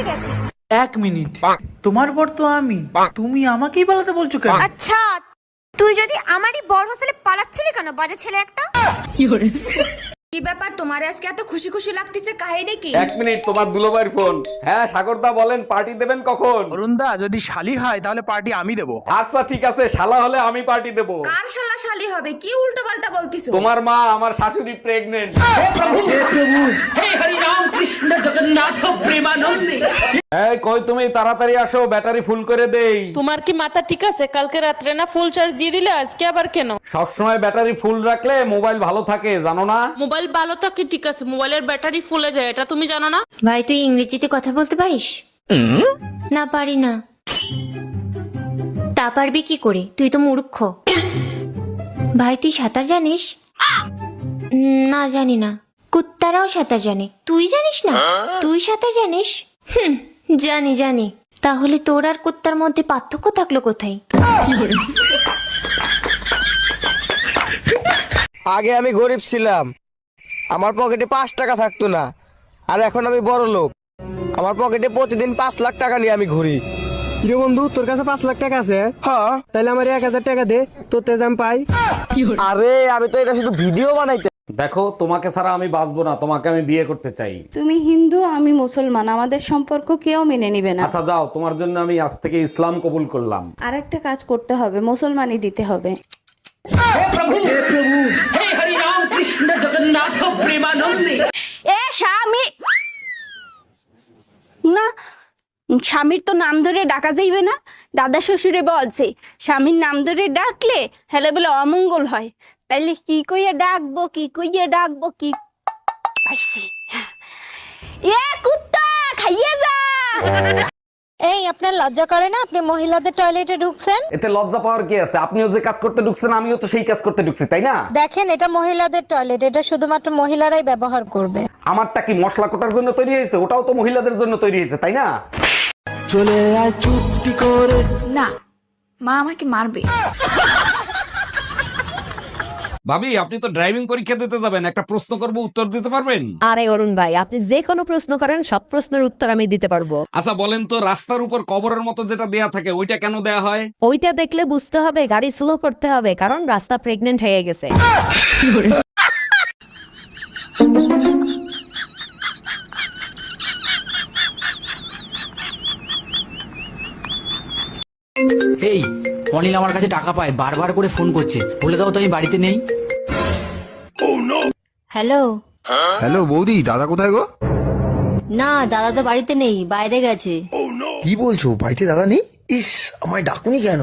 গেছে। 1 মিনিট, তোমার বর তো আমি, তুমি আমাকেই পালাতে বলছো কেন? আচ্ছা, তুই যদি আমারই বর হোস্টেলে পালাচ্ছিলি কেন, বাজে ছেলে একটা? কি ব্যাপার তোমার আজকে এত খুশি খুশি লাগতেছে, কাহিনী কি? 1 মিনিট, তোমার দুলোভাইয়ের ফোন। হ্যাঁ সাগরদা বলেন, পার্টি দেবেন কখন? অরুণদা, যদি শালি হয় তাহলে পার্টি আমি দেবো। আচ্ছা ঠিক আছে, শালা হলে আমি পার্টি দেব। কার শালা শালি হবে? কি উল্টো পাল্টা বলতিছো? তোমার মা, আমার শাশুড়ি প্রেগনেন্ট। এই কই তুমি, তাড়াতাড়ি আসো, ব্যাটারি ফুল করে দেই। তোমার কি মাথা ঠিক আছে? কালকে রাত্রে না ফুল চার্জ দিয়ে দিলে, আজকে আবার কেন? সবসময় ব্যাটারি ফুল রাখলে মোবাইল ভালো থাকে, জানো না? মোবাইল ভালো থাকে ঠিক আছে, মোবাইলের ব্যাটারি ফুলে যায়, এটা তুমি জানো না? ভাই তুই ইংরেজিতে কথা বলতে পারিস? না পারি না। তা পারবি কি করে, তুই তো মূর্খ। ভাই তুই সাঁতার জানিস? না জানি না। কুত্তারাও সাঁতার জানে, তুই জানিস না? তুই সাঁতার জানিস? জানি জানি। তাহলে তোর আর কুত্তার মধ্যে পার্থক্য থাকলো কোথায়? আগে আমি গরিব ছিলাম, আমার পকেটে 5 টাকা থাকতো না। আর এখন আমি বড় লোক, আমার পকেটে প্রতিদিন 5 লাখ টাকা নিয়ে আমি ঘুরি। রে বন্ধু, তোর কাছে 5 লাখ টাকা আছে? হ্যাঁ। তাহলে আমার 1000 টাকা দে, তোর তেজ আমি পাই। আরে আমি তো এটা শুধু ভিডিও বানাইতে। দেখো, তোমাকে ছাড়া আমি বাঁচবো না, তোমাকে আমি বিয়ে করতে চাই। তুমি হিন্দু, আমি মুসলমান, আমাদের সম্পর্ক কেউ মেনে নিবে না। আচ্ছা যাও, তোমার জন্য আমি আজ থেকে ইসলাম কবুল করলাম। আর একটা কাজ করতে হবে, মুসলমানই দিতে হবে। এ স্বামী না, স্বামীর তো নাম ধরে ডাকা যাইবে না। দাদা শ্বশুরে বলছে স্বামীর নাম ধরে ডাকলে হেলে বলে অমঙ্গল হয়। তাইলে কি কইয়া ডাকবো, কি কইয়া ডাকবো, কি পাইছি? এ কুত্তা খাইয়ে যা। এই আপনার লজ্জা করে না? আপনি মহিলাদের টয়লেটে ঢুকছেন। এতে লজ্জা পাওয়ার কি আছে? আপনিও যে কাজ করতে ঢুকছেন, আমিও তো সেই কাজ করতে ঢুকছি, তাই না? দেখেন, এটা মহিলাদের টয়লেট, এটা শুধুমাত্র মহিলারাই ব্যবহার করবে। আমারটা কি মশলা কোটার জন্য তৈরি হয়েছে? ওটাও তো মহিলাদের জন্য তৈরি হয়েছে, তাই না? চলে আয় চুপটি করে। না, মা আমাকে মারবে। ভাবি, আপনি তো ড্রাইভিং পরীক্ষা দিতে যাবেন, একটা প্রশ্ন করব, উত্তর দিতে পারবেন? আরে অরুণ ভাই, আপনি যে কোনো প্রশ্ন করেন, সব প্রশ্নের উত্তর আমি দিতে পারবো। আচ্ছা বলেন তো, রাস্তার উপর কবরের মতো যেটা দেয়া থাকে, ওইটা কেন দেয়া হয়? ওইটা দেখলে বুঝতে হবে গাড়ি স্লো করতে হবে, কারণ রাস্তা প্রেগনেন্ট হয়ে গেছে। এই অনিল আমার কাছে টাকা পায়, বারবার করে ফোন করছে, বলে দাও তো আমি বাড়িতে নেই। হ্যালো। হ্যালো বৌদি, দাদা কোথায় গো? না, দাদা তো বাড়িতে নেই, বাইরে গেছে। কি বলছো, বাড়িতে দাদা নেই? ইস, আমায় ডাকুনি কেন?